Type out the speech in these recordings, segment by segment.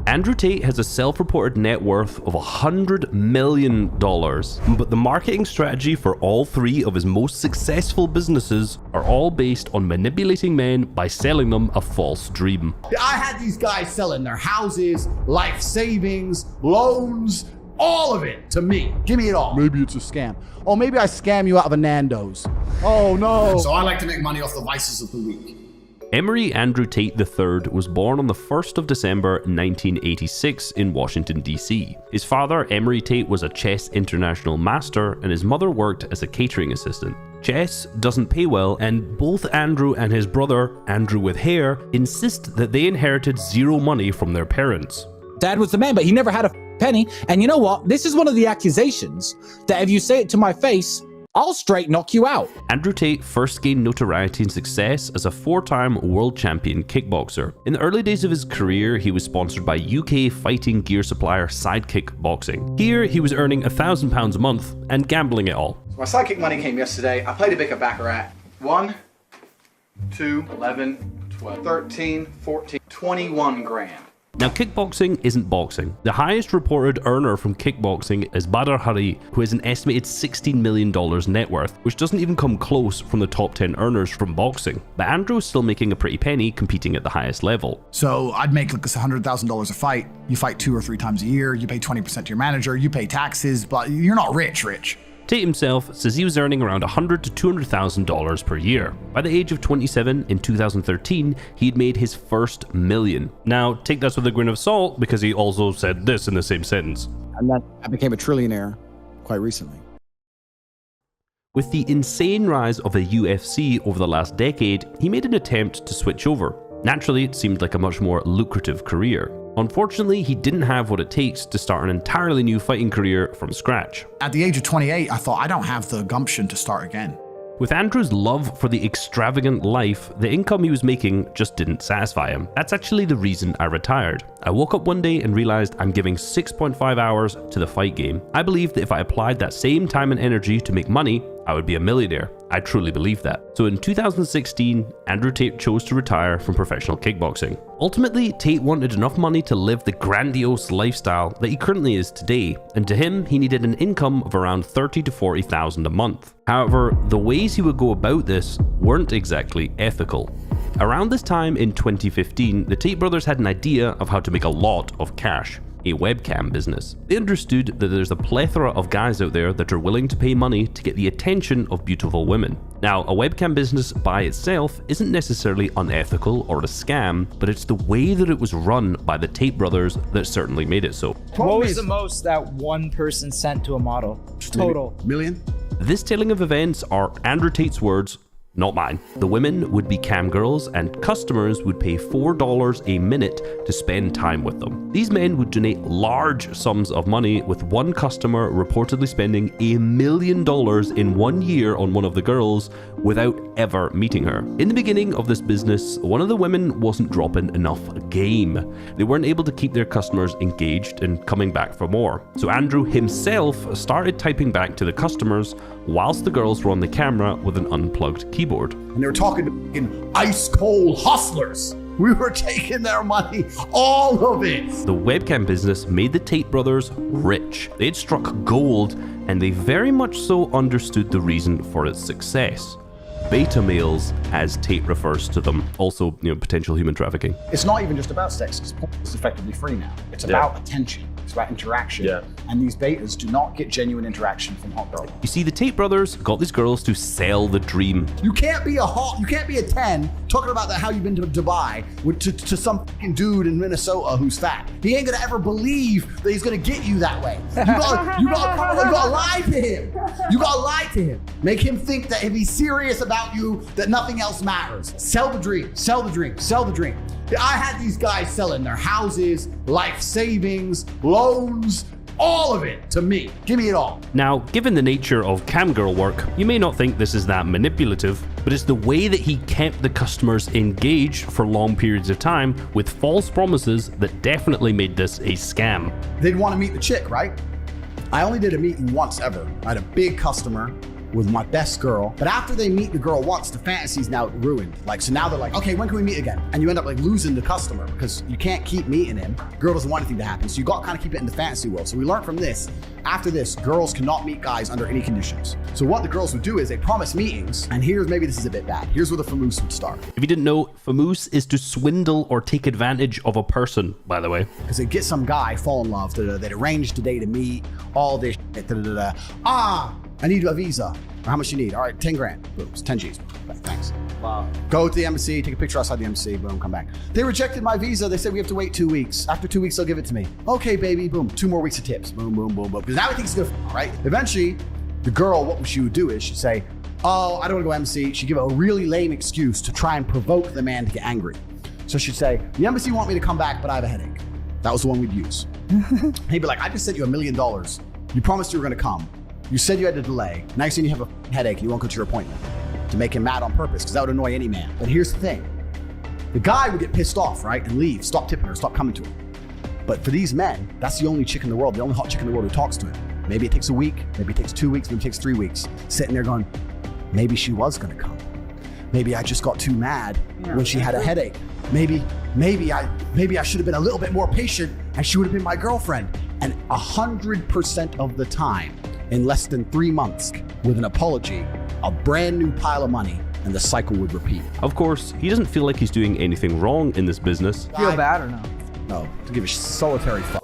Andrew Tate has a self-reported net worth of $100 million, but the marketing strategy for all three of his most successful businesses are all based on manipulating men by selling them a false dream. I had these guys selling their houses, life savings, loans, all of it to me. Give me it all. Maybe it's a scam. Oh, maybe I scam you out of a Nando's. Oh no. So I like to make money off the vices of the week. Emery Andrew Tate III was born on the 1st of December 1986 in Washington, D.C. His father, Emery Tate, was a chess international master, and his mother worked as a catering assistant. Chess doesn't pay well, and both Andrew and his brother, Andrew with hair, insist that they inherited zero money from their parents. Dad was the man, but he never had a penny. And you know what? This is one of the accusations that if you say it to my face, I'll straight knock you out. Andrew Tate first gained notoriety and success as a 4-time world champion kickboxer. In the early days of his career, he was sponsored by UK fighting gear supplier Sidekick Boxing. Here, he was earning £1,000 a month and gambling it all. My Sidekick money came yesterday. I played a bit of Baccarat. 1, 2, 11, 12, 13, 14, 21 grand. Now, kickboxing isn't boxing. The highest reported earner from kickboxing is Badr Hari, who has an estimated $16 million net worth, which doesn't even come close from the top 10 earners from boxing. But Andrew is still making a pretty penny competing at the highest level. So I'd make like $100,000 a fight. You fight 2 or 3 times a year. You pay 20% to your manager. You pay taxes, but you're not rich. Tate himself says he was earning around $100,000 to $200,000 per year. By the age of 27 in 2013, he'd made his first million. Now, take that with a grain of salt because he also said this in the same sentence. And then I became a trillionaire quite recently. With the insane rise of the UFC over the last decade, he made an attempt to switch over. Naturally, it seemed like a much more lucrative career. Unfortunately, he didn't have what it takes to start an entirely new fighting career from scratch. At the age of 28, I thought I don't have the gumption to start again. With Andrew's love for the extravagant life, the income he was making just didn't satisfy him. That's actually the reason I retired. I woke up one day and realized I'm giving 6.5 hours to the fight game. I believed that if I applied that same time and energy to make money, I would be a millionaire. I truly believe that. So in 2016, Andrew Tate chose to retire from professional kickboxing. Ultimately, Tate wanted enough money to live the grandiose lifestyle that he currently is today, and to him, he needed an income of around $30,000 to $40,000 a month. However, the ways he would go about this weren't exactly ethical. Around this time in 2015, the Tate brothers had an idea of how to make a lot of cash. A webcam business. They understood that there's a plethora of guys out there that are willing to pay money to get the attention of beautiful women. Now, a webcam business by itself isn't necessarily unethical or a scam, but it's the way that it was run by the Tate brothers that certainly made it so. What was the most that one person sent to a model? Total. Million? This telling of events are Andrew Tate's words, not mine. The women would be cam girls and customers would pay $4 a minute to spend time with them. These men would donate large sums of money, with one customer reportedly spending $1 million in 1 year on one of the girls without ever meeting her. In the beginning of this business, one of the women wasn't dropping enough game. They weren't able to keep their customers engaged and coming back for more. So Andrew himself started typing back to the customers whilst the girls were on the camera with an unplugged keyboard. And they were talking to ice cold hustlers. We were taking their money, all of it. The webcam business made the Tate brothers rich. They had struck gold, and they very much so understood the reason for its success. Beta males, as Tate refers to them, also, potential human trafficking. It's not even just about sex, because porn is effectively free now. It's about attention. It's about interaction. Yeah. And these betas do not get genuine interaction from hot girls. You see, the Tate brothers got these girls to sell the dream. You can't be a 10 talking about how you've been to Dubai to some fucking dude in Minnesota who's fat. He ain't gonna ever believe that he's gonna get you that way. You gotta lie to him. You gotta lie to him. Make him think that if he's serious about you, that nothing else matters. Sell the dream, sell the dream, sell the dream. I had these guys selling their houses, life savings, loans, all of it to me. Give me it all. Now, given the nature of camgirl work, you may not think this is that manipulative, but it's the way that he kept the customers engaged for long periods of time with false promises that definitely made this a scam. They'd want to meet the chick, right? I only did a meeting once ever. I had a big customer, with my best girl. But after they meet the girl once, the fantasy's now ruined. Like, so now they're like, okay, when can we meet again? And you end up like losing the customer because you can't keep meeting him. Girl doesn't want anything to happen. So you got to kind of keep it in the fantasy world. So we learned from this. After this, girls cannot meet guys under any conditions. So what the girls would do is they promise meetings. And here's, maybe this is a bit bad. Here's where the famoose would start. If you didn't know, famoose is to swindle or take advantage of a person, by the way. Because they get some guy, fall in love, they'd arrange today to meet, all this shit, I need a visa. Or how much you need? All right, 10 grand. Boom, it's 10 G's. Thanks. Wow. Go to the embassy, take a picture outside the embassy, boom, come back. They rejected my visa. They said we have to wait 2 weeks. After 2 weeks, they'll give it to me. Okay, baby, boom, 2 more weeks of tips. Boom, boom, boom, boom. Because now he thinks it's good, right? Eventually, the girl, what she would do is she'd say, oh, I don't want to go embassy. She'd give a really lame excuse to try and provoke the man to get angry. So she'd say, the embassy want me to come back, but I have a headache. That was the one we'd use. He'd be like, I just sent you $1 million. You promised you were going to come. You said you had to delay. Now you're saying you have a headache and you won't go to your appointment. To make him mad on purpose, because that would annoy any man. But here's the thing. The guy would get pissed off, right? And leave, stop tipping her, stop coming to him. But for these men, that's the only chick in the world, the only hot chick in the world who talks to him. Maybe it takes a week, maybe it takes 2 weeks, maybe it takes 3 weeks. Sitting there going, maybe she was gonna come. Maybe I just got too mad when she had a headache. Maybe I should have been a little bit more patient and she would have been my girlfriend. And 100% of the time, in less than 3 months, with an apology, a brand new pile of money, and the cycle would repeat. Of course, he doesn't feel like he's doing anything wrong in this business. Feel bad or no? No, to give a solitary fuck.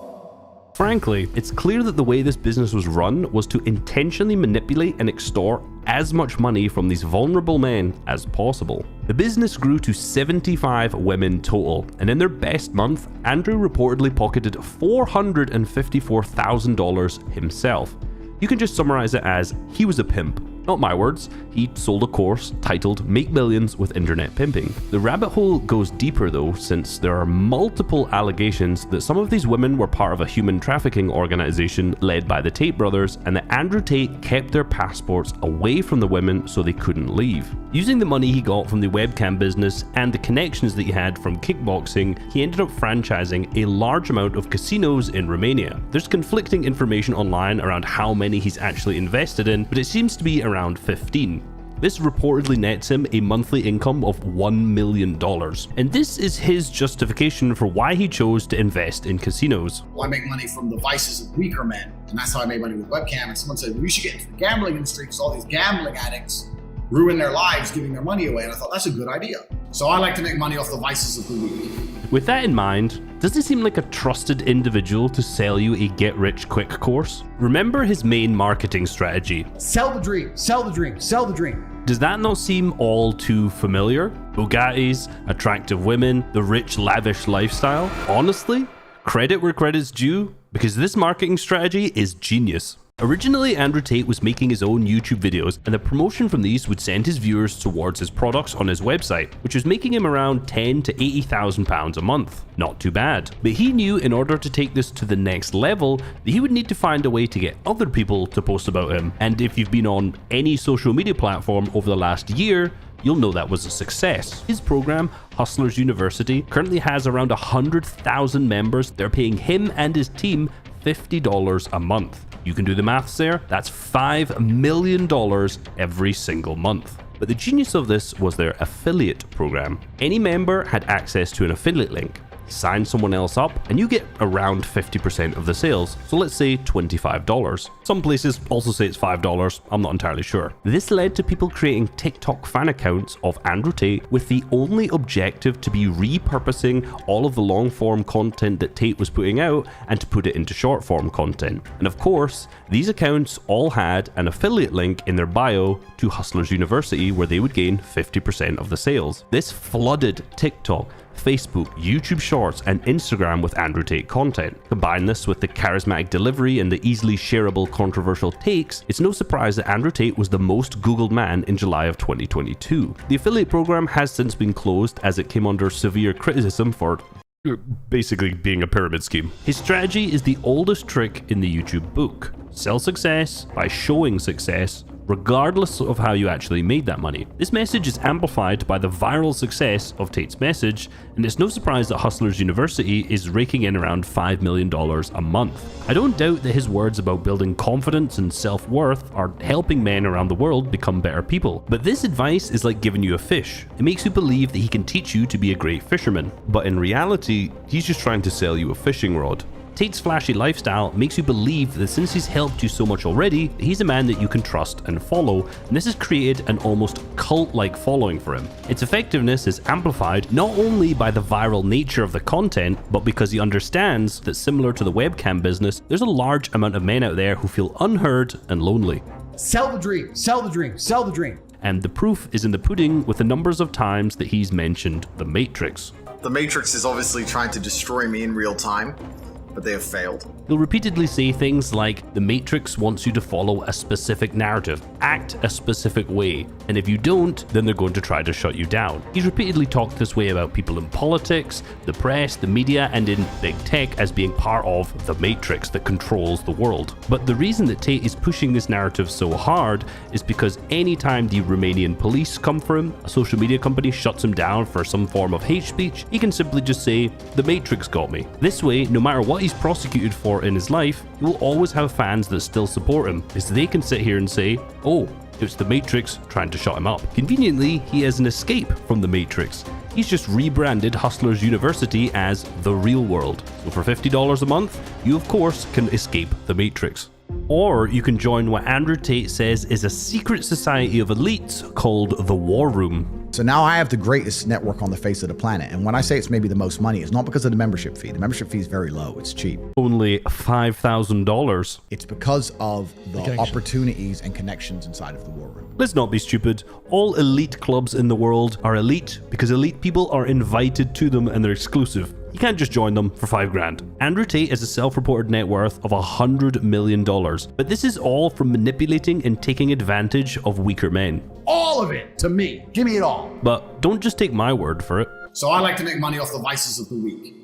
Frankly, it's clear that the way this business was run was to intentionally manipulate and extort as much money from these vulnerable men as possible. The business grew to 75 women total, and in their best month, Andrew reportedly pocketed $454,000 himself. You can just summarize it as, he was a pimp. Not my words, he sold a course titled Make Millions with Internet Pimping. The rabbit hole goes deeper though, since there are multiple allegations that some of these women were part of a human trafficking organization led by the Tate brothers, and that Andrew Tate kept their passports away from the women so they couldn't leave. Using the money he got from the webcam business and the connections that he had from kickboxing, he ended up franchising a large amount of casinos in Romania. There's conflicting information online around how many he's actually invested in, but it seems to be around 15. This reportedly nets him a monthly income of $1 million. And this is his justification for why he chose to invest in casinos. Well, I make money from the vices of weaker men, and that's how I made money with webcam. And someone said, well, you should get into the gambling industry because all these gambling addicts ruin their lives giving their money away. And I thought, that's a good idea. So I like to make money off the vices of the weak. With that in mind, does he seem like a trusted individual to sell you a get-rich-quick course? Remember his main marketing strategy. Sell the dream, sell the dream, sell the dream. Does that not seem all too familiar? Bugattis, attractive women, the rich, lavish lifestyle? Honestly, credit where credit's due, because this marketing strategy is genius. Originally, Andrew Tate was making his own YouTube videos, and the promotion from these would send his viewers towards his products on his website, which was making him around £10,000 to £80,000 a month. Not too bad. But he knew in order to take this to the next level, that he would need to find a way to get other people to post about him. And if you've been on any social media platform over the last year, you'll know that was a success. His program, Hustlers University, currently has around 100,000 members. They're paying him and his team $50 a month. You can do the maths there, that's $5 million every single month. But the genius of this was their affiliate program. Any member had access to an affiliate link. Sign someone else up and you get around 50% of the sales. So let's say $25. Some places also say it's $5, I'm not entirely sure. This led to people creating TikTok fan accounts of Andrew Tate with the only objective to be repurposing all of the long form content that Tate was putting out and to put it into short form content. And of course, these accounts all had an affiliate link in their bio to Hustlers University where they would gain 50% of the sales. This flooded TikTok, Facebook, YouTube Shorts, and Instagram with Andrew Tate content. Combine this with the charismatic delivery and the easily shareable controversial takes, it's no surprise that Andrew Tate was the most Googled man in July of 2022. The affiliate program has since been closed as it came under severe criticism for basically being a pyramid scheme. His strategy is the oldest trick in the YouTube book. Sell success by showing success regardless of how you actually made that money. This message is amplified by the viral success of Tate's message, and it's no surprise that Hustlers University is raking in around $5 million a month. I don't doubt that his words about building confidence and self-worth are helping men around the world become better people, but this advice is like giving you a fish. It makes you believe that he can teach you to be a great fisherman, but in reality, he's just trying to sell you a fishing rod. Tate's flashy lifestyle makes you believe that since he's helped you so much already, he's a man that you can trust and follow, and this has created an almost cult-like following for him. Its effectiveness is amplified not only by the viral nature of the content, but because he understands that similar to the webcam business, there's a large amount of men out there who feel unheard and lonely. Sell the dream, sell the dream, sell the dream. And the proof is in the pudding with the numbers of times that he's mentioned the Matrix. The Matrix is obviously trying to destroy me in real time, but they have failed. He'll repeatedly say things like, the Matrix wants you to follow a specific narrative, act a specific way, and if you don't, then they're going to try to shut you down. He's repeatedly talked this way about people in politics, the press, the media, and in big tech as being part of the Matrix that controls the world. But the reason that Tate is pushing this narrative so hard is because anytime the Romanian police come for him, a social media company shuts him down for some form of hate speech, he can simply just say, the Matrix got me. This way, no matter what he's prosecuted for in his life, he will always have fans that still support him, as they can sit here and say, oh, it's the Matrix trying to shut him up. Conveniently, he has an escape from the Matrix. He's just rebranded Hustlers University as The Real World. So for $50 a month, you of course can escape the Matrix. Or you can join what Andrew Tate says is a secret society of elites called the War Room. So now I have the greatest network on the face of the planet. And when I say it's maybe the most money, it's not because of the membership fee. The membership fee is very low. It's cheap. Only $5,000. It's because of the opportunities and connections inside of the War Room. Let's not be stupid. All elite clubs in the world are elite because elite people are invited to them and they're exclusive. You can't just join them for $5,000. Andrew Tate has a self-reported net worth of $100 million, but this is all from manipulating and taking advantage of weaker men. All of it to me. Give me it all. But don't just take my word for it. So I like to make money off the vices of the weak.